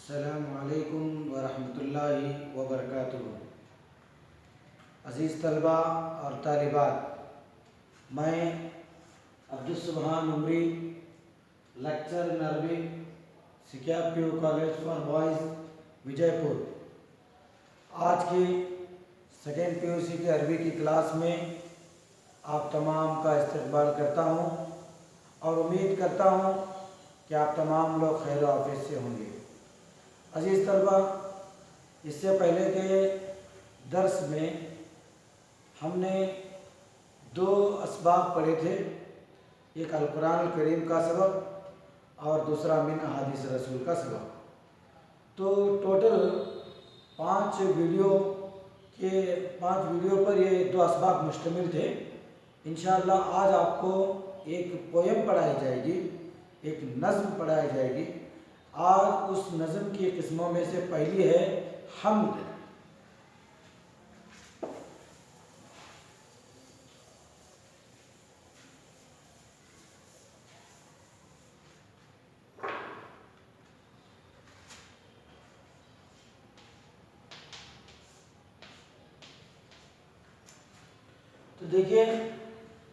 السلام علیکم ورحمۃ اللہ وبرکاتہ۔ عزیز طلباء اور طالبات، میں عبدالسبحان عمری، لیکچر ان عربی، سکیاب پیو کالج فار بوائز، وجے پور، آج کی سیکنڈ پی یو سی کی عربی کی کلاس میں آپ تمام کا استقبال کرتا ہوں اور امید کرتا ہوں کہ آپ تمام لوگ خیر و عافیت سے ہوں گے۔ عزیز طلباء، اس سے پہلے کے درس میں ہم نے دو اسباق پڑھے تھے، ایک القرآن الکریم کا سبق اور دوسرا من احادیث رسول کا سبق۔ تو ٹوٹل 5 ویڈیو پر یہ دو اسباق مشتمل تھے۔ انشاءاللہ آج آپ کو ایک پویم پڑھائی جائے گی، ایک نظم پڑھائی جائے گی۔ آج اس نظم کی قسموں میں سے پہلی ہے حمد۔ تو دیکھیے،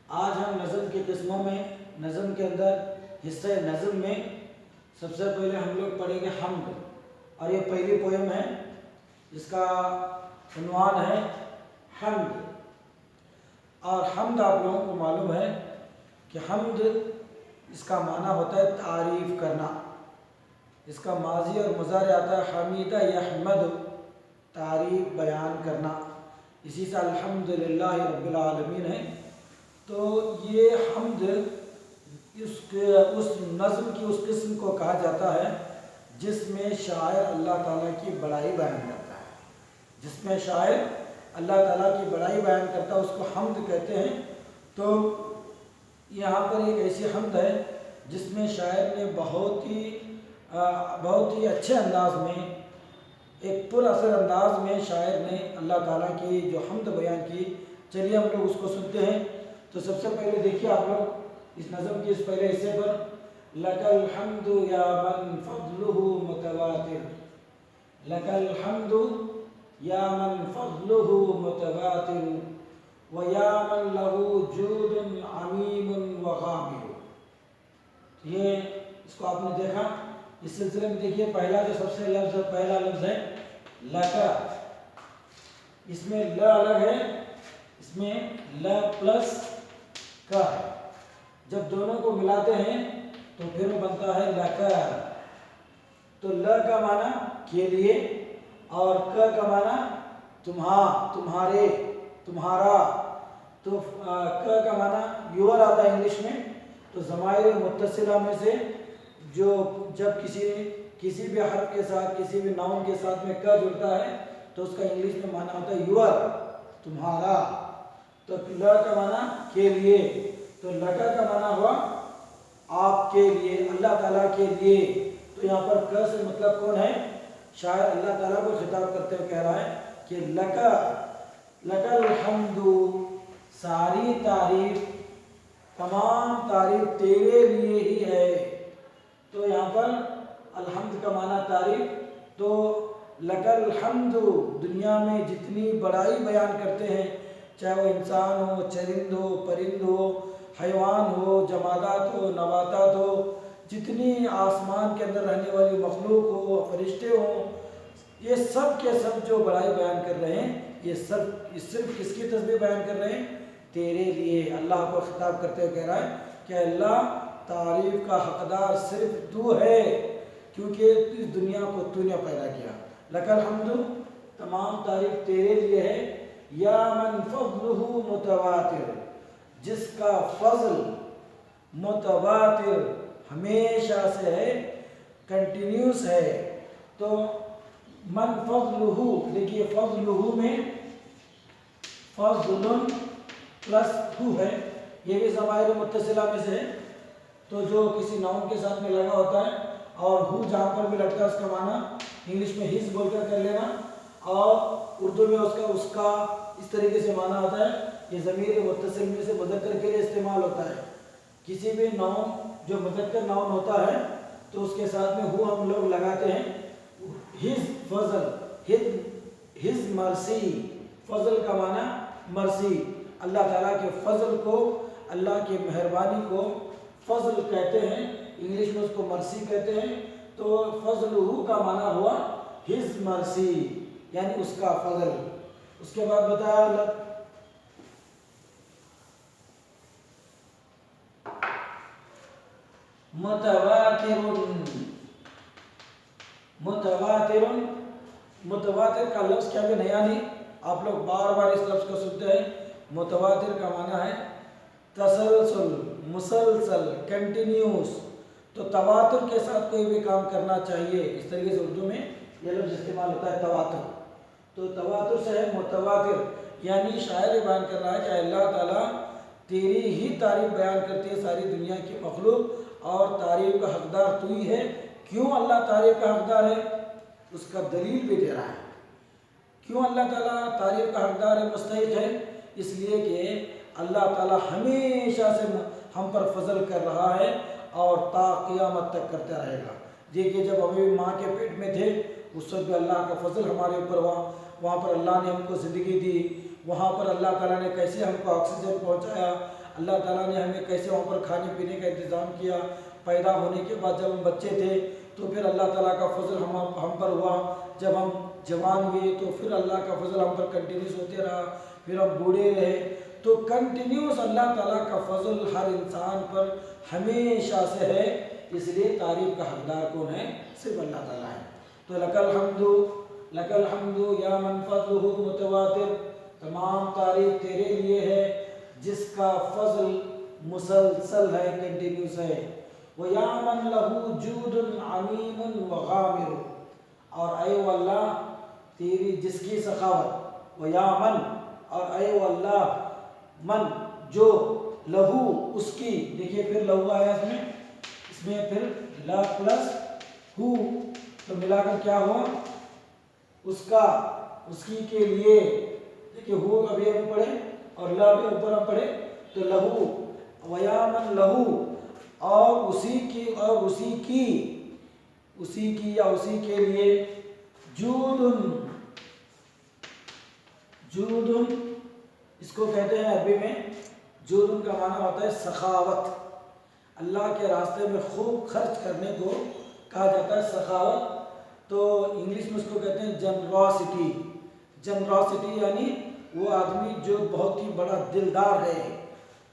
آج ہم نظم کی قسموں میں، نظم کے اندر حصہ نظم میں سب سے پہلے ہم لوگ پڑھیں گے حمد، اور یہ پہلی پویم ہے جس کا عنوان ہے حمد۔ اور حمد آپ لوگوں کو معلوم ہے کہ حمد اس کا معنی ہوتا ہے تعریف کرنا۔ اس کا ماضی اور مضارع آتا ہے حمید یحمد، تعریف بیان کرنا، اسی سے الحمدللہ رب العالمین ہے۔ تو یہ حمد اس نظم کی اس قسم کو کہا جاتا ہے جس میں شاعر اللہ تعالیٰ کی بڑائی بیان کرتا ہے، جس میں شاعر اللہ تعالیٰ کی بڑائی بیان کرتا ہے، اس کو حمد کہتے ہیں۔ تو یہاں پر ایک ایسی حمد ہے جس میں شاعر نے بہت ہی اچھے انداز میں، ایک پر اثر انداز میں شاعر نے اللہ تعالیٰ کی جو حمد بیان کی۔ چلیے ہم لوگ اس کو سنتے ہیں۔ تو سب سے پہلے دیکھیے آپ لوگ اس نظم کے اس پہلے حصے پر، لَكَ الْحَمْدُ يَا مَنْ فَضْلُهُ مُتَوَاتِرٌ، لَكَ الْحَمْدُ يَا مَنْ فَضْلُهُ مُتَوَاتِرٌ وَيَا مَنْ لَهُ جُودٌ عَمِيمٌ وَغَامِرٌ۔ یہ اس کو آپ نے دیکھا، اس سلسلے میں دیکھیے پہلا جو سب سے پہلا لفظ ہے لَكَ، اس میں ل الگ ہے، اس میں ل پلس کا ہے۔ جب دونوں کو ملاتے ہیں تو پھر وہ بنتا ہے لَكَ۔ تو ل کا معنی کے لیے اور ک کا معنی تمہارے، تمہارا۔ تو ک کا معنی یور آتا ہے انگلش میں۔ تو ضمائر متصلہ میں سے جو جب کسی بھی حرف کے ساتھ، کسی بھی ناؤن کے ساتھ میں ک جڑتا ہے تو اس کا انگلش میں معنی ہوتا ہے یور، تمہارا۔ تو ل کا معنی کے لیے، تو لکا کا معنی ہوا آپ کے لیے، اللہ تعالیٰ کے لیے۔ تو یہاں پر ک سے مطلب کون ہے؟ شاعر اللہ تعالیٰ کو خطاب کرتے ہوئے کہہ رہا ہے کہ لَكَ الْحَمْدُ، ساری تعریف، تمام تعریف تیرے لیے ہی ہے۔ تو یہاں پر الحمد کا معنی تعریف۔ تو لَكَ الْحَمْدُ، دنیا میں جتنی بڑائی بیان کرتے ہیں، چاہے وہ انسان ہو، چرند ہو، پرند ہو، حیوان ہو، جمادات ہو، نباتات ہو، جتنی آسمان کے اندر رہنے والی مخلوق ہو، فرشتے ہوں، یہ سب کے سب جو بڑائی بیان کر رہے ہیں، یہ صرف کس کی تسبیح بیان کر رہے ہیں؟ تیرے لیے۔ اللہ کو خطاب کرتے ہوئے کہہ رہا ہے کہ اللہ، تعریف کا حقدار صرف تو ہے، کیونکہ اس دنیا کو تو نے پیدا کیا۔ لَكَ الْحَمْدُ، تمام تعریف تیرے لیے ہے۔ یا من فضلہ متواتر، جس کا فضل متواتر ہمیشہ سے ہے، کنٹینیوس ہے۔ تو من فضلہ، دیکھیے فضلہ میں فضل پلس ہو ہے، یہ بھی ضمائر متصلہ میں سے ہے۔ تو جو کسی ناؤن کے ساتھ میں لگا ہوتا ہے، اور ہو جہاں پر بھی لگتا ہے اس کا معنی انگلش میں ہز بول کر لینا، اور اردو میں اس کا اس طریقے سے معنی ہوتا ہے، یہ ضمیر متصل میں سے مذکر کے لیے استعمال ہوتا ہے۔ کسی بھی ناؤن جو مذکر ناؤن ہوتا ہے تو اس کے ساتھ میں ہو ہم لوگ لگاتے ہیں، his فضل, his mercy, فضل کا معنی مرسی. اللہ تعالیٰ کے فضل کو, اللہ کی مہربانی کو فضل کہتے ہیں, انگلش میں اس کو مرسی کہتے ہیں. تو فضلہ کا معنی ہوا his mercy, یعنی اس کا فضل. اس کے بعد بتایا متواتر. متواتر, متواتر کا لفظ کیا بھی نیا نہیں, آپ لوگ بار بار اس لفظ کو سنتے ہیں. متواتر کا معنی ہے تسلسل, مسلسل, کنٹینیوس. تو تواتر کے ساتھ کوئی بھی کام کرنا چاہیے, اس طریقے سے اردو میں یہ لفظ استعمال ہوتا ہے تواتر. تو تواتر سے ہے متواتر, یعنی شاعر بیان کر رہا ہے کہ اللہ تعالیٰ تیری ہی تعریف بیان کرتی ہے ساری دنیا کی مخلوق, اور تعریف کا حقدار تو ہی ہے. کیوں اللہ تعریف کا حقدار ہے, اس کا دلیل بھی دے رہا ہے. کیوں اللہ تعالیٰ تعریف کا حقدار ہے, مستحق ہے؟ اس لیے کہ اللہ تعالیٰ ہمیشہ سے ہم پر فضل کر رہا ہے اور تا قیامت تک کرتا رہے گا. دیکھیے جب ابھی ماں کے پیٹ میں تھے اس وقت بھی اللہ کا فضل ہمارے اوپر ہوا. وہاں پر اللہ نے ہم کو زندگی دی, وہاں پر اللہ تعالیٰ نے کیسے ہم کو آکسیجن پہنچایا, اللہ تعالیٰ نے ہمیں کیسے وہاں پر کھانے پینے کا انتظام کیا. پیدا ہونے کے بعد جب ہم بچے تھے تو پھر اللہ تعالیٰ کا فضل ہم پر ہوا. جب ہم جوان ہوئے تو پھر اللہ کا فضل ہم پر کنٹینیوس ہوتے رہا. پھر ہم بوڑھے رہے. تو کنٹینیوس اللہ تعالیٰ کا فضل ہر انسان پر ہمیشہ سے ہے. اس لیے تعریف کا حقدار کون ہے؟ صرف اللہ تعالیٰ ہے. تو لک الحمد, لک الحمد یا من فضلہ متواتر, تمام تعریف تیرے لیے ہے جس کا فضل مسلسل ہے, کنٹینیوس ہے. وَيَا مَنْ لَهُ جُودٌ عَمِيمٌ وَغَامِرٌ, اور اے اللہ تیری جس کی سخاوت, وَيَا مَنْ, اور اے اللہ من جو, لہو اس کی, دیکھیے پھر لہو آیا اس میں پھر لا پلس ہو, تو ملا کر کیا ہوا, اس کا, اس کی کے لیے. دیکھیے ہو ابھی ابھی پڑھے اور لا بھی اوپر ہم پڑھے, تو لہو, وَيَا مَنْ لہو, اور اسی کی, اور اسی کی, اسی کی یا اسی کے لیے, جودن, جودن اس کو کہتے ہیں عربی میں, جودن کا معنی ہوتا ہے سخاوت. اللہ کے راستے میں خوب خرچ کرنے کو کہا جاتا ہے سخاوت. تو انگلش میں اس کو کہتے ہیں جنراسٹی. جنراسٹی یعنی وہ آدمی جو بہت ہی بڑا دلدار ہے.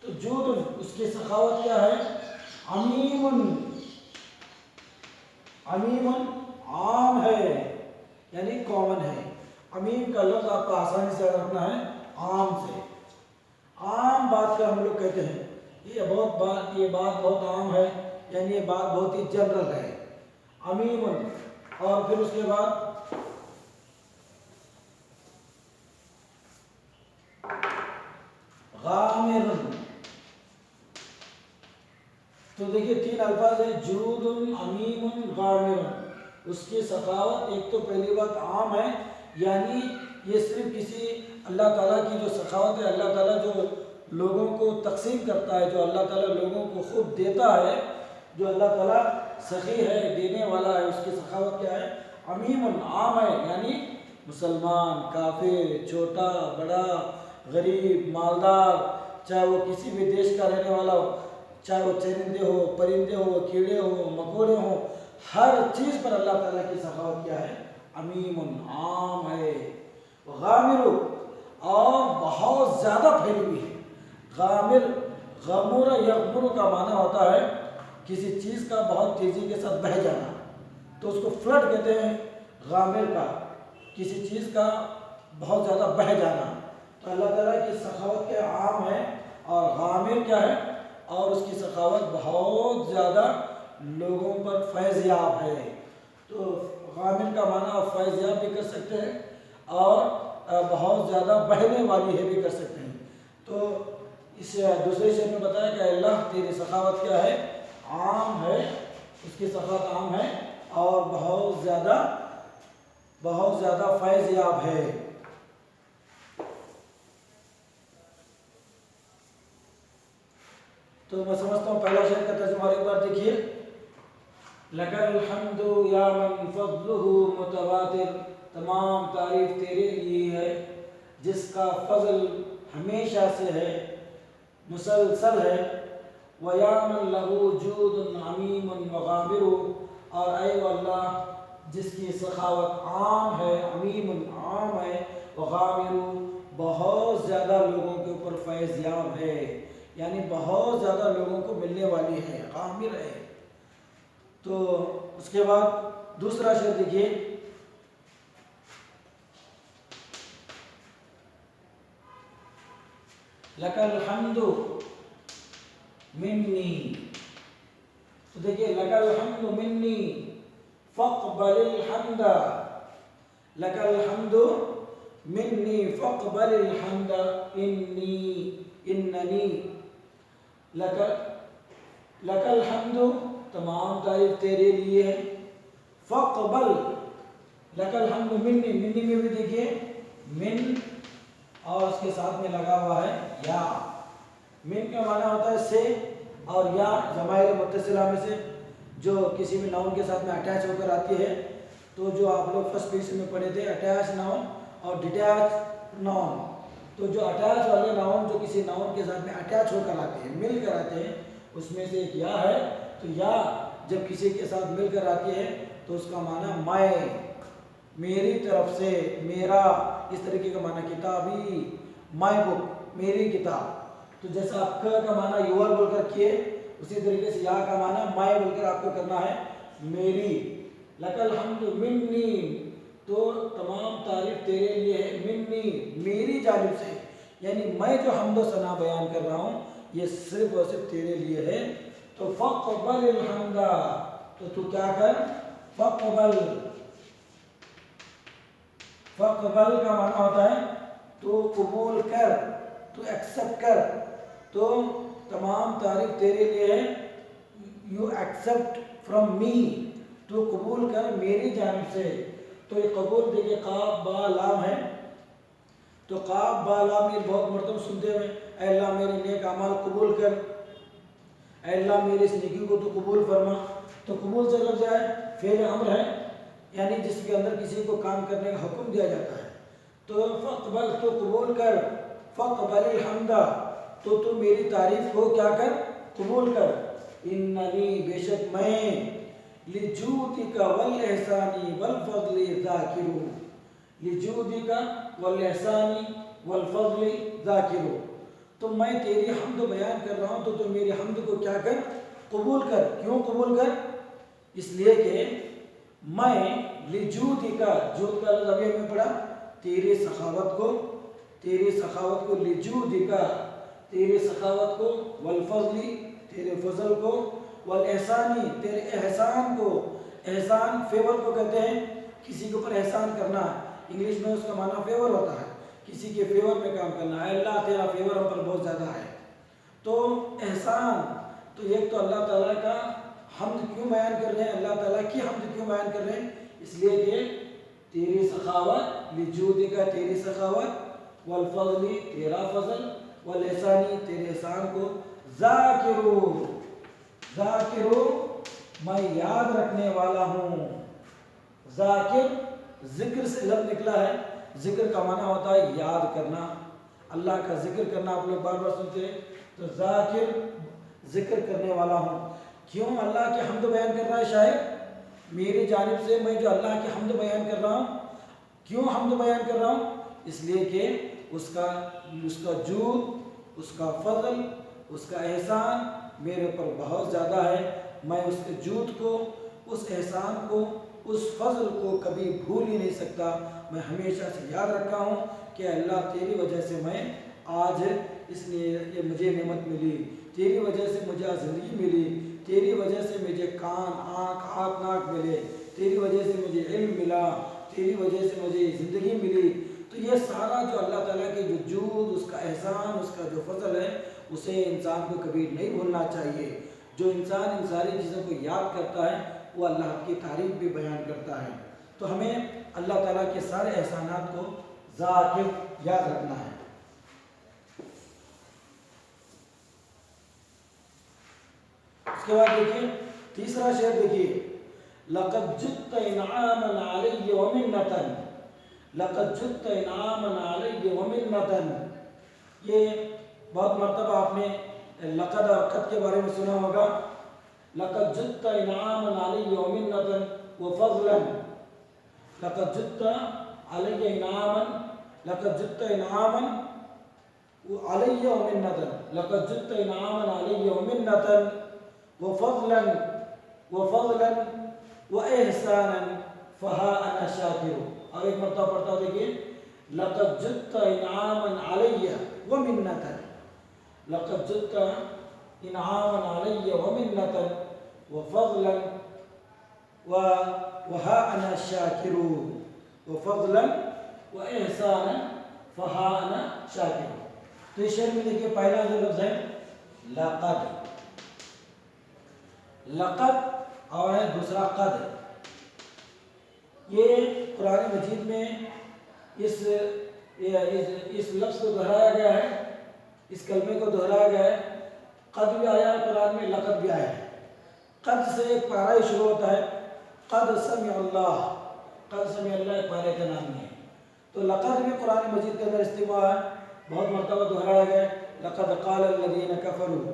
تو جودن اس کی سخاوت کیا ہے, عمیمن, عمیمن عام ہے یعنی کامن ہے. عمیم کا لفظ آپ کو آسانی سے رکھنا ہے عام سے. عام بات کا ہم لوگ کہتے ہیں یہ بات بہت عام ہے, یعنی یہ بات بہت ہی جنرل ہے. عمیمن, اور پھر اس کے بعد غامر. تو دیکھیے تین الفاظ ہیں, جود, عمیم, غامر. اس کی سخاوت ایک تو پہلی بات عام ہے, یعنی یہ صرف کسی اللہ تعالیٰ کی جو سخاوت ہے, اللہ تعالیٰ جو لوگوں کو تقسیم کرتا ہے, جو اللہ تعالیٰ لوگوں کو خوب دیتا ہے, جو اللہ تعالیٰ سخی ہے, دینے والا ہے, اس کی سخاوت کیا ہے, عمیم, عام ہے. یعنی مسلمان, کافر, چھوٹا بڑا, غریب مالدار, چاہے وہ کسی بھی دیش کا رہنے والا ہو, چاہے وہ چرندے ہو, پرندے ہو, کیڑے ہو, مکوڑے ہوں, ہر چیز پر اللہ تعالیٰ کی سخاوت کیا ہے, عمیم, عام ہے. غامر, اور بہت زیادہ پھیلی ہوئی ہے. غامر, غمر یغمر کا معنی ہوتا ہے کسی چیز کا بہت تیزی کے ساتھ بہہ جانا, تو اس کو فلڈ کہتے ہیں غامر کا, کسی چیز کا بہت زیادہ بہہ جانا. تو اللہ تعالیٰ کی سخاوت کیا عام ہے, اور غامر کیا ہے, اور اس کی سخاوت بہت زیادہ لوگوں پر فیض یاب ہے. تو غامر کا معنی آپ فیض یاب بھی کر سکتے ہیں اور بہت زیادہ بہنے والی ہے بھی کر سکتے ہیں. تو اس دوسرے شعر میں بتایا کہ اللہ تیری سخاوت کیا ہے, عام ہے, اس کی سخاوت عام ہے اور بہت زیادہ فیض یاب ہے. تو میں سمجھتا ہوں پہلا شعر کا ترجمہ ایک بار دیکھیے. لکل الحمد یا من فضلہ متواتر، تمام تعریف تیرے لیے ہے جس کا فضل ہمیشہ سے ہے، مسلسل ہے۔ وَيَا مَن لَهُ جُودٌ عَمِيمٌ وَغَامِرٌ، اور اے وہ اللہ جس کی سخاوت عام ہے، عمیم عام ہے، وغامر بہت زیادہ لوگوں کے اوپر فیض یاب ہے، یعنی بہت زیادہ لوگوں کو ملنے والی ہے، غامر ہے۔ تو اس کے بعد دوسرا شعر دیکھیے، لَكَ الْحَمْدُ مِنِّي، تو دیکھیے لَكَ الْحَمْدُ مِنِّي فَاقْبَلِ الْحَمْدَ، لَكَ الْحَمْدُ مِنِّي فَاقْبَلِ الْحَمْدَ إِنَّنِي لَكَ الْحَمْدُ، تمام تعریف تیرے لیے ہے، فَاقْبَلْ لَكَ الْحَمْدُ مِنِّي، مِنِّي میں بھی دیکھیے من اور اس کے ساتھ میں لگا ہوا ہے یا، من کا معنی ہوتا ہے سے، اور یا ضمائر متصلہ میں سے جو کسی بھی ناؤن کے ساتھ میں اٹیچ ہو کر آتی ہے۔ تو جو آپ لوگ فرسٹ پیج میں پڑھے تھے اٹیچ ناؤن اور ڈیٹیچ ناؤن، تو جو اٹیچ والے ناؤن جو کسی ناؤن کے ساتھ میں اٹیچ ہو کر آتے ہیں، مل کر آتے ہیں، اس میں سے ایک یا ہے۔ تو یا جب کسی کے ساتھ مل کر آتی ہے تو اس کا معنی میں، میری طرف سے، میرا، اس طریقے کا معنی کتابی، مائی بک، میری کتاب۔ تو جیسا آپ کا معنی یور بول کر کیے، اسی طریقے سے یا کا معنی مائی بول کر آپ کو کرنا ہے، میری۔ لَكَ الْحَمْدُ مِنِّي، تو تمام تعریف تیرے لیے ہے، منی میری جانب سے، یعنی میں جو حمد و ثنا بیان کر رہا ہوں یہ صرف اور صرف تیرے لیے ہے۔ تو فَاقْبَلِ الْحَمْدَ، تو کیا کر، فَاقْبَل، فَاقْبَل کا معنی ہوتا ہے تو قبول کر، تو ایکسپٹ کر۔ تو تمام تعریف تیرے لیے ہے، یو ایکسپٹ فرام می، تو قبول کر میری جانب سے۔ تو یہ قبول دیکھیے قاف با لام ہے، تو قاف با لام یہ بہت مرتبہ سنتے ہوئے، اے اللہ میرے نیک اعمال قبول کر، اے اللہ میری اس نیکی کو تو قبول فرما۔ تو قبول سے لفظ ہے فعل امر ہے، یعنی جس کے اندر کسی کو کام کرنے کا حکم دیا جاتا ہے۔ تو فقبل، تو قبول کر، فقبل الحمد، تو میری تعریف کو کیا کر، قبول کر، اننی بے شک میں، لجودک والاحسان والفضل ذاکر، لجودک والاحسان والفضل ذاکر، تو میں تیری حمد بیان کر رہا ہوں، تو میری حمد کو کیا کر، قبول کر۔ کیوں قبول کر، اس لیے کہ میں لجودک، جود کا لفظ ابھی میں پڑھا، تیری سخاوت کو، تیری سخاوت کو، لجودک تیری سخاوت کو، والفضل تیرے فضل کو، والاحسانی تیرے احسان کو، احسان فیور کو کہتے ہیں، کسی کے اوپر احسان کرنا ہے، انگلش میں اس کا معنی فیور ہوتا ہے، کسی کے فیور میں کام کرنا ہے، اللہ تیرا فیور ہم پر بہت زیادہ ہے۔ تو احسان، تو ایک تو اللہ تعالیٰ کا حمد کیوں بیان کر رہے ہیں، اللہ تعالیٰ کی حمد کیوں بیان کر رہے ہیں، اس لیے کہ تیری سخاوت، لجودک تیری سخاوت، والفضل تیرا فضل، والاحسانی تیرے احسان کو، ذاکرو، ذاکرو میں یاد رکھنے والا ہوں۔ ذاکر ذکر سے لفظ نکلا ہے، ذکر کا معنی ہوتا ہے یاد کرنا، اللہ کا ذکر کرنا، آپ لوگ بار بار سنتے ہیں۔ تو ذاکر ذکر کرنے والا ہوں، کیوں اللہ کی حمد بیان کر رہا ہے شاعر، میری جانب سے میں جو اللہ کی حمد بیان کر رہا ہوں، کیوں حمد بیان کر رہا ہوں، اس لیے کہ اس کا جود، اس کا فضل، اس کا احسان میرے اوپر بہت زیادہ ہے، میں اس کے جود کو، اس احسان کو، اس فضل کو کبھی بھول ہی نہیں سکتا، میں ہمیشہ سے یاد رکھا ہوں کہ اللہ تیری وجہ سے میں آج، اس لیے یہ مجھے نعمت ملی، تیری وجہ سے مجھے زندگی ملی، تیری وجہ سے مجھے کان، آنکھ ناک ملے، تیری وجہ سے مجھے علم ملا، تیری وجہ سے مجھے زندگی ملی۔ تو یہ سارا جو اللہ تعالیٰ کے جو جود، اس کا احسان، اس کا جو فضل ہے، اسے انسان کو کبھی نہیں بھولنا چاہیے۔ جو انسان ان ساری چیزوں کو یاد کرتا ہے وہ اللہ کی تعریف بھی بیان کرتا ہے۔ تو ہمیں اللہ تعالیٰ کے سارے احسانات کو ذاکر یاد رکھنا ہے۔ اس کے بعد دیکھیے تیسرا شعر، دیکھیے لقد جئت انعاما علی ومنتا، لقد جئت انعاما علی ومنتا. یہ بہت مرتبہ آپ نے لقد اور قد کے بارے میں سنا ہوگا. لقد جئت انعاما علی ومنتا وفضلا، لقد جئت علی انعاما، لقد جئت انعاما علی ومنتا، لقد جئت انعاما علی ومنتا وفضلا وفضلا واحسانا فها انا شاکر. اور ایک مرتبہ پڑھتا ہوں دیکھیے، لقد جئت انعاما علی ومنتا، لقد جئت انعاما علی ومنتا وفضلا وها انا شاکر، وفضلا واحسانا فها انا شاکر. تو اس شعر میں دیکھیے پہلا جو لفظ ہے لقد، لقد اور ہے دوسرا قد. یہ قرآن مجید میں اس لفظ کو دہرایا گیا ہے، اس کلمے کو دہرایا گیا ہے. قد بھی آیا ہے قرآن میں، لقد بھی آیا ہے. قد سے ایک پارہ ہی شروع ہوتا ہے، قد سمع اللہ، قد سمع اللہ ایک پارے کا نام ہے. تو لقد بھی قرآن مجید کے اندر استعمال ہے، بہت مرتبہ دہرایا گیا ہے. لقد قال الذین کفروا.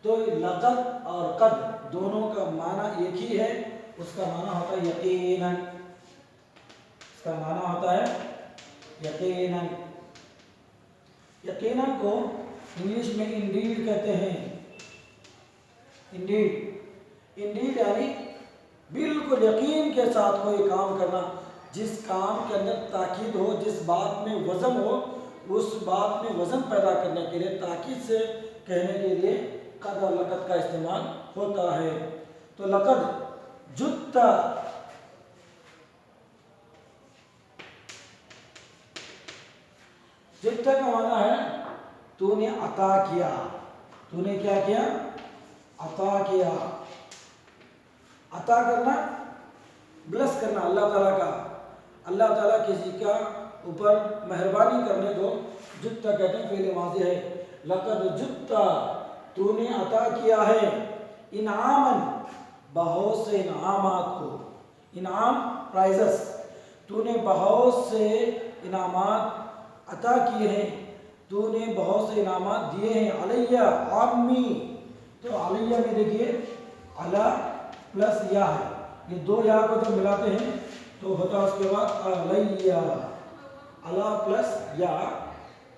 تو لقد اور قد دونوں کا معنی ایک ہی ہے. اس کا معنی ہوتا ہے یقیناً، اس کا معنی ہوتا ہے یقیناً. یقیناً کو انگلش میں انڈیڈ کہتے ہیں. انڈیڈ، انڈیڈ یعنی بالکل یقین کے ساتھ کوئی کام کرنا، جس کام کے اندر تاکید ہو، جس بات میں وزن ہو، اس بات میں وزن پیدا کرنے کے لیے تاکید سے کہنے کے لیے قد اور لقد کا استعمال ہوتا ہے. تو لقد جئت، جئت کا معنی ہے تو نے عطا کیا، تو نے کیا کیا؟ عطا کیا. عطا کرنا، بلس کرنا اللہ تعالیٰ کا، اللہ تعالیٰ کسی کا اوپر مہربانی کرنے کو جئت کہتے ہیں. فعل ماضی ہے. لقد جئت، تو نے عطا کیا ہے، انعاماً بہت سے انعامات کو. انعام پرائزز، تو نے بہت سے انعامات عطا کیے ہیں، تو نے بہت سے انعامات دیے ہیں. علیہ عامی، تو علیہ میں دیکھیے علی پلس یا ہے، یہ دو یا کو جب ملاتے ہیں تو ہوتا ہے اس کے بعد علیہ، علی پلس یا.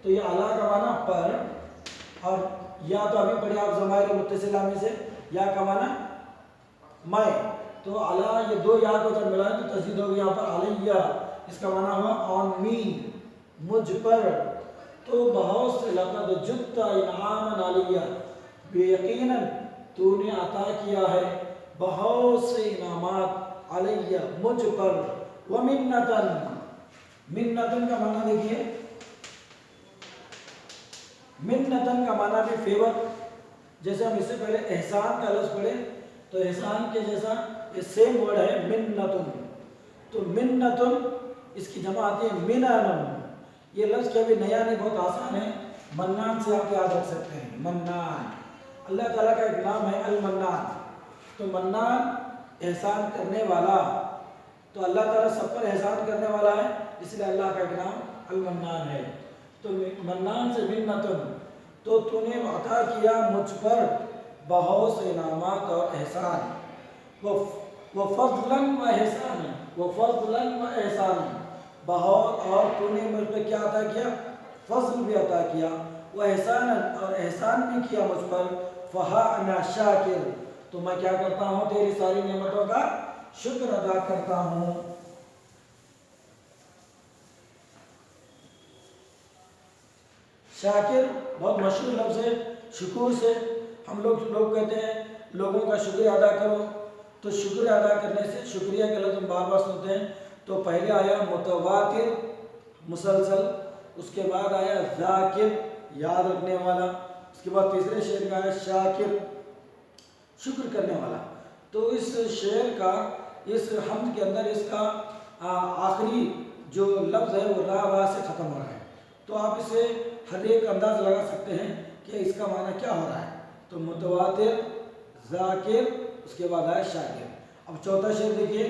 تو یہ علی کا معنی پر، اور یا تو ابھی پڑھے آپ ضمائر متصلہ میں سے، یا کا معنی میں. تو علی، یہ دو یا کو جب ملائیں تو تزید ہوگی یہاں پر علیہ، اس کا معنی ہوا آن می، مجھ پر. تو بہت سے لقد جئت انعاما علیہ، بے یقیناً تو نے عطا کیا ہے بہت سے انعامات علیہ مجھ پر. ومنتاً، منتاً کا معنی دیکھیے، منتاً کا معنی بھی فیور. جیسے ہم اس سے پہلے احسان کا لفظ پڑھے تو احسان کے جیسا یہ سیم ورڈ ہے منتن. تو منتن اس کی جمع آتی ہے منن. یہ لفظ کیا بھی نیا نہیں، بہت آسان ہے. منان سے آپ یاد رکھ سکتے ہیں. منان اللہ تعالیٰ کا ایک نام ہے المنان. تو منان احسان کرنے والا، تو اللہ تعالیٰ سب پر احسان کرنے والا ہے، اس لیے اللہ کا ایک نام المنان ہے. تو منان سے منتن، تو نے عطا کیا مجھ پر بہت سے انعامات اور احسان. وفضلا و احسان، وفضلا و احسان، بہت، اور تو نے مجھ پہ کیا عطا کیا؟ فضل بھی عطا کیا. وہ احسان، اور احسان بھی کیا مجھ پر. فہا انا شاکر، تو میں کیا کرتا ہوں؟ تیری ساری نعمتوں کا شکر ادا کرتا ہوں. شاکر بہت مشہور لفظ ہے. شکر سے ہم لوگ کہتے ہیں لوگوں کا شکریہ ادا کرو. تو شکریہ ادا کرنے سے، شکریہ کا لفظ ہم بار بار سنتے ہیں. تو پہلے آیا متواتر، مسلسل. اس کے بعد آیا ذاکر، یاد رکھنے والا. اس کے بعد تیسرے شعر کا آیا شاکر، شکر کرنے والا. تو اس شعر کا، اس حمد کے اندر اس کا آخری جو لفظ ہے وہ را سے ختم ہو رہا ہے. تو آپ اسے ہر ایک انداز لگا سکتے ہیں کہ اس کا معنی کیا ہو رہا ہے. تو متواتر، ذاکر، اس کے بعد آیا شاکر. اب چوتھا شعر دیکھیے،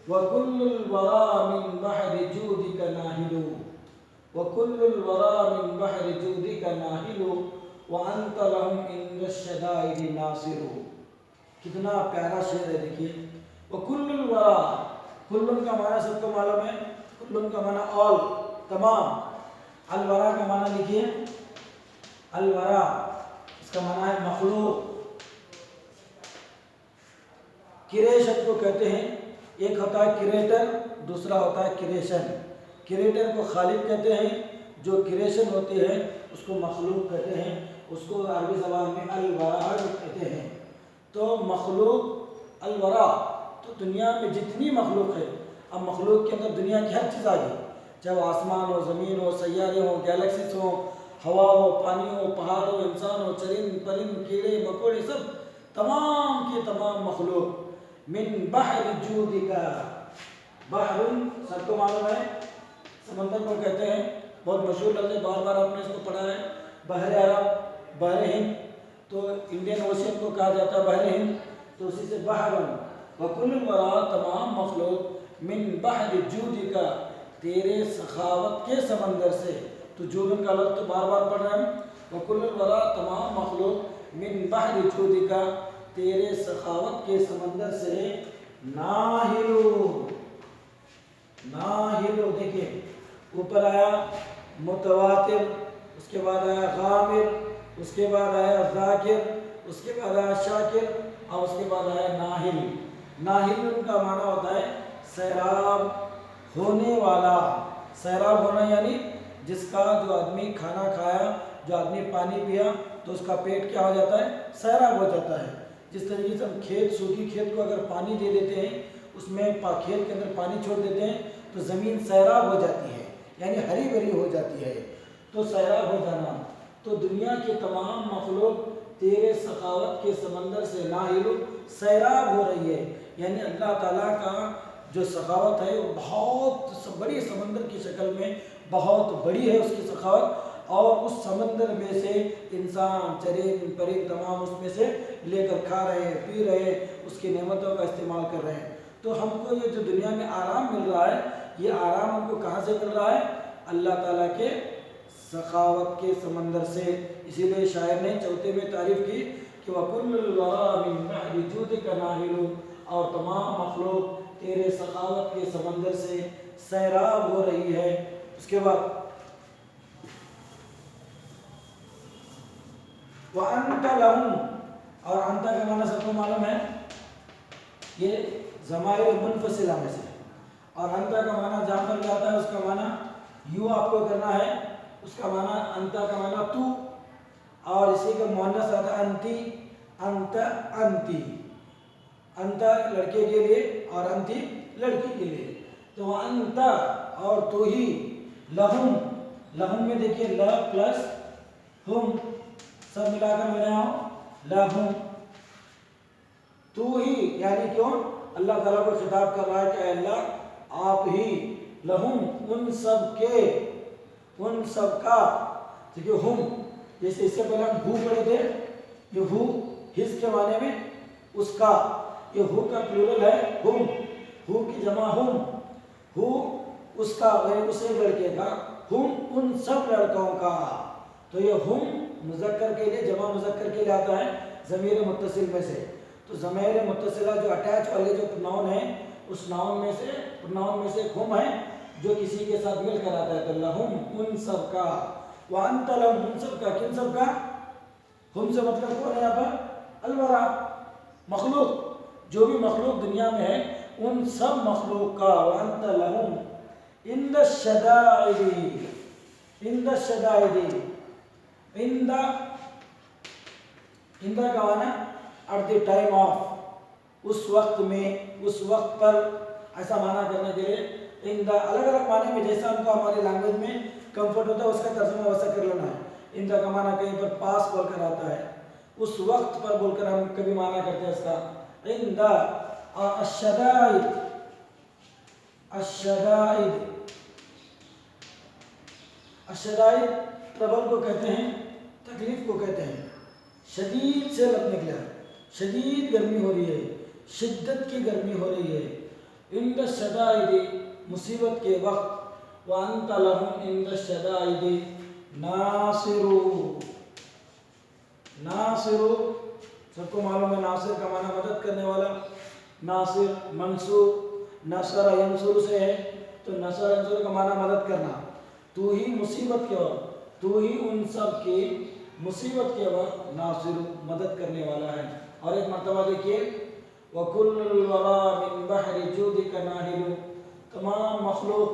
وَكُلُّ الْوَرَى مِنْ بَحْرِ جُودِكَ نَاهِلُ وَكُلُّ الْوَرَى مِنْ بَحْرِ جُودِكَ نَاهِلُ وَأَنْتَ لَهُمْ عِنْدَ الشَّدَائِدِ نَاصِرُ۔ کتنا پیارا شعر ہے دیکھیے، وَكُلُّ الْوَرَى، کلن کا معنی سب کو معلوم ہے، کلن کا معنی all، تمام۔ الورا کا معنی لکھیے، الورا اس کا معنی ہے مخلوق۔ کریشن کو کہتے ہیں، ایک ہوتا ہے کریٹر، دوسرا ہوتا ہے کریشن۔ کریٹر کو خالق کہتے ہیں، جو کریشن ہوتی ہے اس کو مخلوق کہتے ہیں، اس کو عربی زبان میں الورا کہتے ہیں۔ تو مخلوق الورا، تو دنیا میں جتنی مخلوق ہے، اب مخلوق کے اندر دنیا کی ہر چیز آ گئی، چاہے وہ آسمان ہو، زمین ہو، سیارے ہوں، گیلیکسیز ہوں، ہوا ہو، پانی ہو، پہاڑ ہو، انسان ہو، چرند پرند کیڑے مکوڑے، سب تمام کی تمام مخلوق۔ من بحر جودک، بحر سب کو معلوم ہے سمندر کو کہتے ہیں، بہت مشہور لفظ ہے، بار بار آپ نے اس کو پڑھا ہے، بحر عرب، بحر ہند، تو انڈین اوشین کو کہا جاتا ہے بحر ہند، تو اسی سے بحر، وکل الورا تمام مخلوق، من بحر جودک تیرے سخاوت کے سمندر سے، تو جودن کا لفظ تو بار بار پڑھ رہے ہیں، وکل الورا تمام مخلوق، من بحر جودک تیرے سخاوت کے سمندر سے، ناہلو، ناہلو دیکھیں اوپر آیا متواتر، اس کے بعد آیا غامر، اس کے بعد آیا ذاکر، اس کے بعد آیا شاکر، اور اس کے بعد آیا ناہل۔ ناہل ان کا معنی ہوتا ہے سیراب ہونے والا، سیراب ہونا یعنی جس کا جو آدمی کھانا کھایا، جو آدمی پانی پیا تو اس کا پیٹ کیا ہو جاتا ہے، سیراب ہو جاتا ہے۔ جس طریقے سے ہم کھیت، سوکھی کھیت کو اگر پانی دے دیتے ہیں، اس میں کھیت کے اندر پانی چھوڑ دیتے ہیں تو زمین سیراب ہو جاتی ہے، یعنی ہری بھری ہو جاتی ہے، تو سیراب ہو جانا۔ تو دنیا کے تمام مخلوق تیرے سخاوت کے سمندر سے ناہل سیراب ہو رہی ہے، یعنی اللہ تعالیٰ کا جو سخاوت ہے وہ بہت بڑی سمندر کی شکل میں بہت بڑی ہے اس کی سخاوت، اور اس سمندر میں سے انسان چرند پرند تمام اس میں سے لے کر کھا رہے ہیں، پی رہے ہیں، اس کی نعمتوں کا استعمال کر رہے ہیں۔ تو ہم کو یہ جو دنیا میں آرام مل رہا ہے، یہ آرام ہم کو کہاں سے مل رہا ہے؟ اللہ تعالیٰ کے سخاوت کے سمندر سے۔ اسی لیے شاعر نے چوتھے میں تعریف کی کہ وَكُلُّ الْوَرَى مِنْ بَحْرِ جُودِكَ نَاهِلُ، اور تمام مخلوق تیرے سخاوت کے سمندر سے سیراب ہو رہی ہے۔ اس کے بعد وَأَنْتَ لَهُمْ، اور انت کا معنی سب کو معلوم ہے، یہ ضمائر منفصلہ میں سے، اور انت کا معنی جہاں پر جاتا ہے اس کا معنی یوں آپ کو کرنا ہے، اس کا معنی انت کا معنی تو، اور اسی کا مؤنث آتا ہے انتی، انت انتی، انت لڑکے کے لیے اور انتی لڑکی کے لیے، تو وہ انت اور تو ہی، لہم، لہم میں دیکھیے ل پلس ہم سب ملا کر بنا ہو لہم، تو ہی یعنی کیوں اللہ تعالیٰ کو خطاب کر رہا ہے کہ اے اللہ آپ ہی، لہم ان سب کے، ان سب کا، دیکھیے ہم، جیسے اس سے پہلے ہم ہو پڑھے تھے، یہ ہو حص کے معنی میں اس کا، یہ ہو کا پلورل ہے ہم، ہو کی جمع ہم، ہو اس کا غیر اس ایک لڑکے کا، ہم ان سب لڑکوں کا، تو یہ ہم مذکر کے لیے، جمع مذکر کے لیے آتا ہے ضمیر متصل میں سے، تو ضمیر متصلہ جو اٹیچ والے جو ناؤن ہیں، اس ناؤن میں سے ایک ہم ہے جو کسی کے ساتھ مل کر آتا ہے، تو لہم ان سب کا، وانت لہم ان سب کا، کن سب کا؟ ہم سے مطلب کون ہے یہاں پر؟ الورا، مخلوق، جو بھی مخلوق دنیا میں ہے ان سب مخلوق کا، وانت لہم عند الشدائد، عند الشدائد، عند کا معنی at the time of، اس وقت میں، اس وقت پر، ایسا معنی کرنے کے لیے عند الگ الگ معنی میں جیسا ہم کو ہماری لینگویج میں کمفرٹ ہوتا ہے اس کا ترجمہ ویسا کر لینا ہے۔ عند کا معنی کہیں پر پاس بول کر آتا ہے، اس وقت پر بول کر ہم کبھی معنی کرتے ہیں اس کا عند، اور الشدائد، الشدائد، الشدائد ٹربل کو کہتے ہیں، تکلیف کو کہتے ہیں، شدید سے لفظ نکلا ہے، شدید گرمی ہو رہی ہے، شدت کی گرمی ہو رہی ہے، عند الشدائد مصیبت کے وقت، وانت لهم عند الشدائد ناصر۔ ناصر سب کو معلوم ہے، ناصر کا معنی مدد کرنے والا، ناصر منصور، نصر ینصر سے ہے، تو نصر ینصر کا معنی مدد کرنا۔ تو ہی مصیبت کے وقت، تو ہی ان سب کی مصیبت کے وقت ناصر مدد کرنے والا ہے۔ اور ایک مرتبہ دیکھیے، وَكُلُّ الْوَرَىٰ مِن بَحْرِ جُودِكَ نَاهِلٌ، تمام مخلوق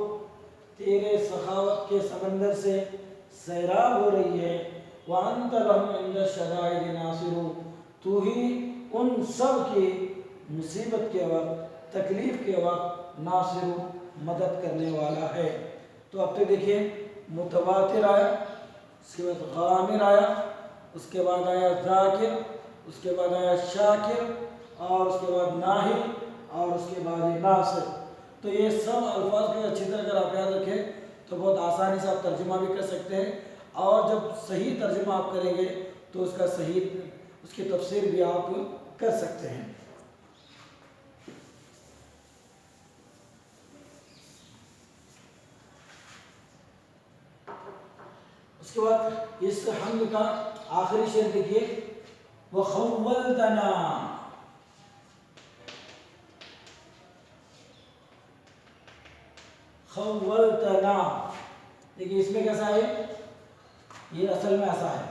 تیرے سخاوت کے سمندر سے سیراب ہو رہی ہے۔ وَأَنْتَ لَهُمْ عِنْدَ الشَّدَائِدِ نَاصِرُ، تو ہی ان سب کی مصیبت کے وقت، تکلیف کے وقت ناصر مدد کرنے والا ہے۔ تو اب تک دیکھیے متواتر آیا، اس کے بعد غامر آیا، اس کے بعد آیا ذاکر، اس کے بعد آیا شاکر، اور اس کے بعد ناہل، اور اس کے بعد ناصر۔ تو یہ سب الفاظ کو اچھی طرح اگر آپ یاد رکھیں تو بہت آسانی سے آپ ترجمہ بھی کر سکتے ہیں، اور جب صحیح ترجمہ آپ کریں گے تو اس کا صحیح، اس کی تفسیر بھی آپ کر سکتے ہیں۔ اس کے بعد اس حمد کا آخری شعر دیکھیے، وَخَوَّلْتَنَا، خَوَّلْتَنَا، دیکھیے اس میں کیسا ہے، یہ اصل میں ایسا ہے،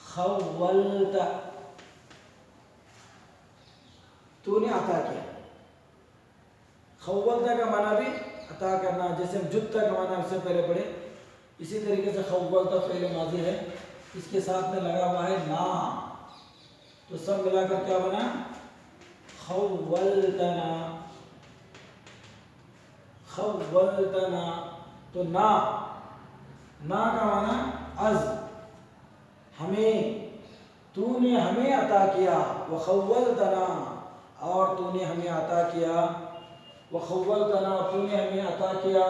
خَوَّلْتَ، تو نے عطا کیا۔ خَوَّلْتَ کا معنی بھی عطا کرنا، جیسے ہم جُتَّ کا معنی اس سے پہلے پڑھے، اسی طریقے سے خَوَّلْتَ فعل ماضی ہے، اس کے ساتھ میں لگا ہوا ہے نا، تو سب ملا کر کیا بنا، خَوَّلْتَنَا، خَوَّلْتَنَا۔ تو نا، نا کا معنی از، ہمیں، تو نے ہمیں عطا کیا، وَخَوَّلْتَنَا، اور تو نے ہمیں عطا کیا، وَخَوَّلْتَنَا، تو نے ہمیں عطا کیا،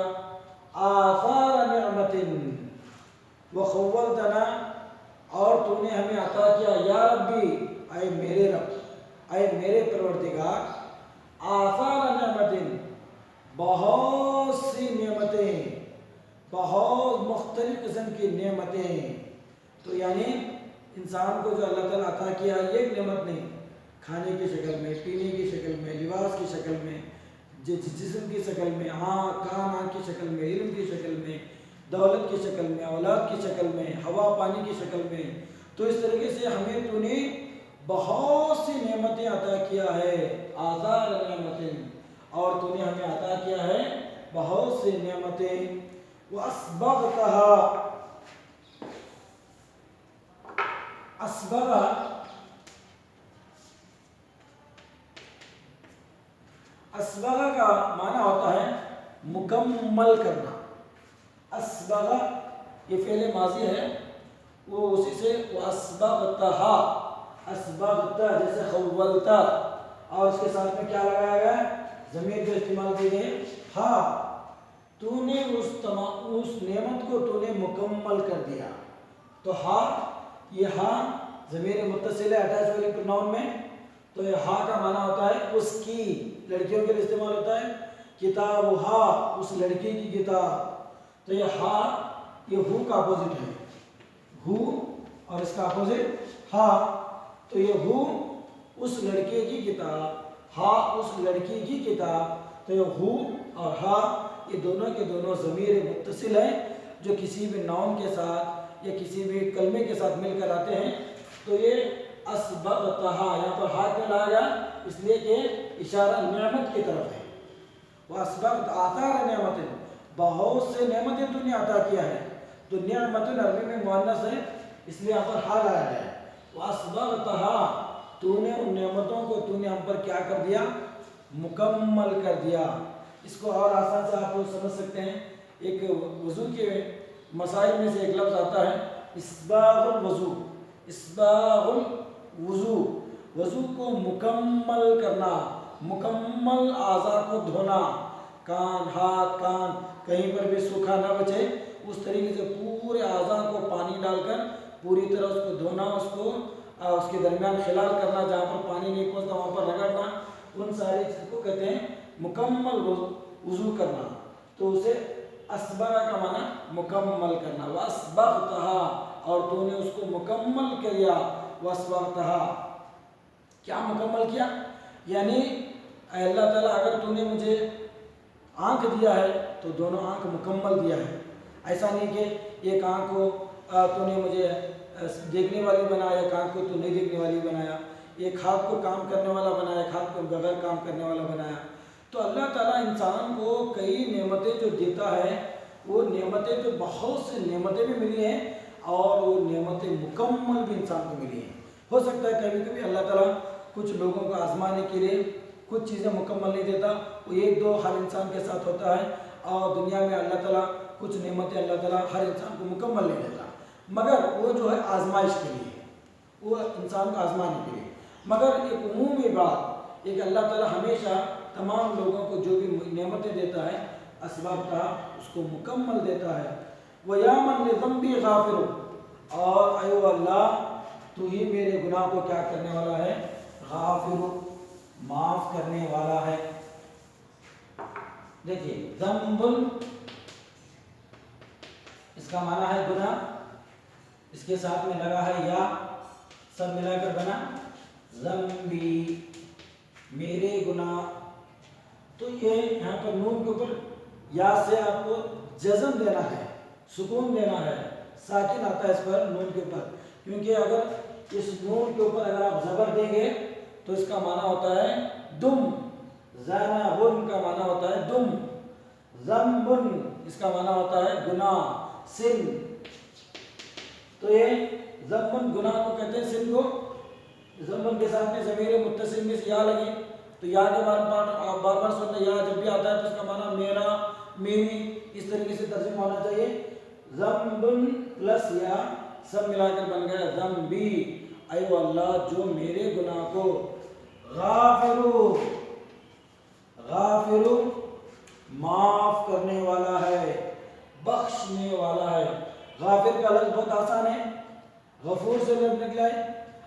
آثار نعمت، وَخَوَّلْتَنَا، اور تو نے ہمیں عطا کیا، یا ربی، اے میرے رب، اے میرے پروردگار، آثار نعمت، بہت سی نعمتیں، بہت مختلف قسم کی نعمتیں۔ تو یعنی انسان کو جو اللہ تعالیٰ عطا کیا، یہ ایک نعمت نہیں، کھانے کی شکل میں، پینے کی شکل میں، لباس کی شکل میں، جسم کی شکل میں، کان کی شکل میں، علم کی شکل میں، دولت کی شکل میں، اولاد کی شکل میں، ہوا پانی کی شکل میں۔ تو اس طریقے سے ہمیں تو نے بہت سی نعمتیں عطا کیا ہے، آثار نعمتیں، اور تو نے ہمیں عطا کیا ہے بہت سی نعمتیں۔ وَأَسْبَغْتَهَا، اسبغ، اسبغ کا معنی ہوتا ہے مکمل کرنا۔ اسبغ یہ فعل ماضی ہے، وہ اسی سے وَأَسْبَغْتَهَا، اسبغت جیسے خولت، اور اس کے ساتھ میں کیا لگایا گیا ہے، ضمیر جو استعمال کی گئی ہاں، تو نے اس نعمت کو تو نے مکمل کر دیا۔ تو ہاں، یہ ہاں ضمیر متصل ہے اٹیچ والی پروناؤن میں، تو یہ ہاں کا معنی ہوتا ہے اس کی، لڑکیوں کے لیے استعمال ہوتا ہے، کتابھا، اس لڑکی کی کتاب۔ تو یہ ہاں، یہ ہو کا اپوزٹ ہے، ہو، اور اس کا اپوزٹ ہاں، تو یہ ہو اس لڑکے کی کتاب، ہاں اس لڑکی کی کتاب۔ تو یہ ہو اور ہاں یہ دونوں کے دونوں ضمیر متصل ہیں، جو کسی بھی ناؤن کے ساتھ یا کسی بھی کلمے کے ساتھ مل کر آتے ہیں۔ تو یہ اسبغتہا، یہاں پر ہاتھ میں لایا گیا اس لیے کہ اشارہ نعمت کی طرف ہے۔ واسبغت آثار نعمت، بہت سے نعمتیں تو نے عطا کیا ہے، تو نعمت عربی میں مؤنث ہے اس لیے یہاں پر ہا لایا گیا ہے۔ واسبغتہا، تو نے ان نعمتوں کو تو نے ہم پر کیا کر دیا، مکمل کر دیا۔ اس کو اور آسان سے آپ لوگ سمجھ سکتے ہیں، ایک وضو کے مسائل میں سے ایک لفظ آتا ہے اسباغ الوضو، اسباغ الوضو، وضو کو مکمل کرنا، مکمل اعضاء کو دھونا، کان، ہاتھ، کان کہیں پر بھی سوکھا نہ بچے، اس طریقے سے پورے اعضاء کو پانی ڈال کر پوری طرح اس کو دھونا، اس کے درمیان خلال کرنا، جہاں پر پانی نہیں پہنچتا وہاں پر رگڑنا، ان ساری چیز کو کہتے ہیں مکمل وضو کرنا. تو اسے اسبغ کا معنی مکمل کرنا. واسبغتها اور تو نے اس کو مکمل کیا. واسبغتها کیا مکمل کیا؟ یعنی اے اللہ تعالیٰ اگر تو نے مجھے آنکھ دیا ہے تو دونوں آنکھ مکمل دیا ہے. ایسا نہیں کہ ایک آنکھ کو تو نے مجھے دیکھنے والی بنایا، ایک آنکھ کو تو نہیں دیکھنے والی بنایا، ایک ہاتھ کو کام کرنے والا بنایا، ایک ہاتھ کو بغیر کام کرنے والا بنایا. تو اللہ تعالیٰ انسان کو کئی نعمتیں جو دیتا ہے، وہ نعمتیں تو بہت سی نعمتیں بھی ملی ہیں اور وہ نعمتیں مکمل بھی انسان کو ملی ہیں. ہو سکتا ہے کبھی کبھی اللہ تعالیٰ کچھ لوگوں کو آزمانے کے لیے کچھ چیزیں مکمل نہیں دیتا، وہ ایک دو ہر انسان کے ساتھ ہوتا ہے. اور دنیا میں اللہ تعالیٰ کچھ نعمتیں اللہ تعالیٰ ہر انسان کو مکمل نہیں دیتا، مگر وہ جو ہے آزمائش کے لیے، وہ انسان کو آزمانے کے لیے. مگر ایک عمومی بات، ایک اللہ تعالیٰ ہمیشہ تمام لوگوں کو جو بھی نعمتیں دیتا ہے اسباب کا اس کو مکمل دیتا ہے. وَيَا مَن لِذَنبِي غَافِرٌ اور اے اللہ تو ہی میرے گناہ کو کیا کرنے والا ہے؟ غافر، معاف کرنے والا ہے. دیکھیے ذنب اس کا معنی ہے گناہ، اس کے ساتھ میں لگا ہے یا، سب ملا کر بنا ذنبی، میرے گناہ. تو یہ یہاں پر نون کے اوپر یا سے آپ کو جزم دینا ہے، سکون دینا ہے، ساکن آتا ہے اس پر نون کے اوپر. کیونکہ اگر اس نون کے اوپر اگر آپ زبر دیں گے تو اس کا معنی ہوتا ہے دم. ذنبن کا معنی ہوتا ہے دم. ذنبن اس کا معنی ہوتا ہے گناہ، سن. تو یہ ذنبن گناہ کو کہتے ہیں، سن کو. ذنبن کے ساتھ میں ضمیر متصل میں یا لگی تو یا کے بار بار سننا، یا جب بھی آتا ہے تو اس کا معنی میرا، میری، اس طریقے سے ترجمہ ہونا چاہیے. ذنبن پلس یا سب ملا کر بن گیا ذنبی. اے اللہ جو میرے گناہ کو غافر، غافر معاف کرنے والا ہے، بخشنے والا ہے. غافر کا لفظ بہت آسان ہے، غفور سے لفظ نکلا ہے.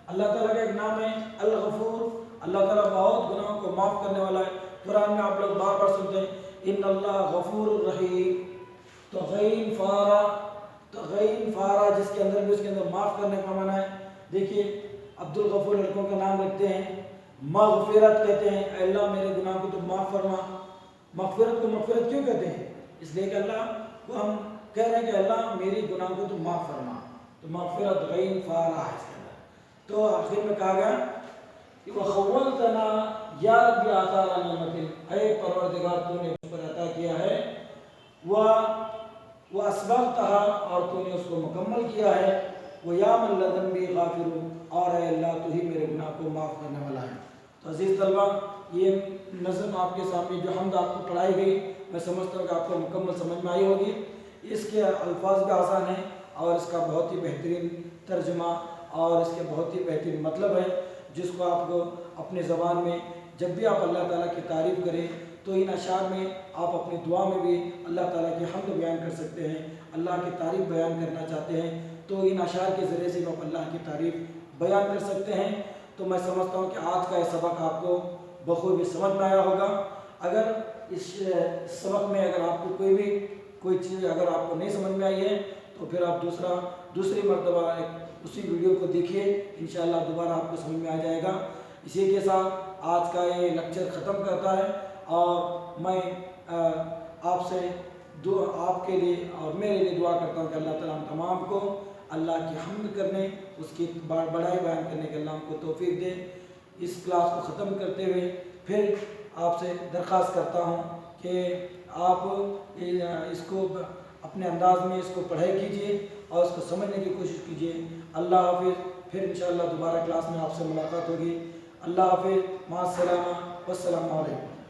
اللہ تعالیٰ کا ایک نام ہے الغفور. اللہ تعالیٰ بہت گناہوں کو معاف کرنے والا ہے. قرآن میں آپ لوگ بار بار سنتے ہیں ان اللہ غفور الرحیم. تو غین فارا، تو غین فارا جس کے اندر بھی اس کے اندر معاف کرنے کا معنی ہے. دیکھیے عبد الغفور لڑکوں کا نام رکھتے ہیں، مغفرت کہتے ہیں، اے اللہ میرے گناہ کو تو معاف فرما. مغفرت کو مغفرت کیوں کہتے ہیں؟ اس لیے کہ اللہ کو ہم کہہ رہے ہیں کہ اللہ میری گناہ کو تو معاف فرما. تو مغفرت غین فارا ہے اس کے اندر. تو آخر میں کہا گیا کہ وَخَوَّلْتَنَا یا رب آثار نعمت، اے پروردگار تو نے اس پر عطا کیا ہے، وَأَسْبَغْتَهَا اور تو نے اس کو مکمل کیا ہے، وَيَا مَن لَذَنبِي غَافِرٌ اور اے اللہ تو ہی میرے گناہ کو معاف کرنے والا ہے. تو عزیز طلبہ یہ نظم آپ کے سامنے جو حمد آپ کو پڑھائی گئی، میں سمجھتا ہوں کہ آپ کو مکمل سمجھ میں آئی ہوگی. اس کے الفاظ بھی آسان ہیں اور اس کا بہت ہی بہترین ترجمہ اور اس کے بہت ہی بہترین مطلب ہے، جس کو آپ کو اپنے زبان میں جب بھی آپ اللہ تعالیٰ کی تعریف کریں تو ان اشعار میں آپ اپنی دعا میں بھی اللہ تعالیٰ کی حمد بیان کر سکتے ہیں. اللہ کی تعریف بیان کرنا چاہتے ہیں تو ان اشعار کے ذریعے سے بھی آپ اللہ کی تعریف بیان کر سکتے ہیں. تو میں سمجھتا ہوں کہ آج کا یہ سبق آپ کو بخوبی سمجھ میں آیا ہوگا. اگر اس سبق میں اگر آپ کو کوئی چیز اگر آپ کو نہیں سمجھ میں آئی ہے تو پھر آپ دوسری مرتبہ اسی ویڈیو کو دیکھیے، انشاءاللہ دوبارہ آپ کو سمجھ میں آ جائے گا. اسی کے ساتھ آج کا یہ لیکچر ختم کرتا ہے اور میں آپ سے آپ کے لیے اور میرے لیے دعا کرتا ہوں کہ اللہ تعالیٰ ہم تمام کو اللہ کی حمد کرنے، اس کی بڑائی بیان کرنے کے اللہ ہم کو توفیق دے. اس کلاس کو ختم کرتے ہوئے پھر آپ سے درخواست کرتا ہوں کہ آپ اس کو اپنے انداز میں اس کو پڑھائی کیجیے اور اس کو سمجھنے کی کوشش کیجیے. اللہ حافظ. پھر انشاءاللہ دوبارہ کلاس میں آپ سے ملاقات ہوگی. اللہ حافظ. مع السلامہ والسلام علیکم.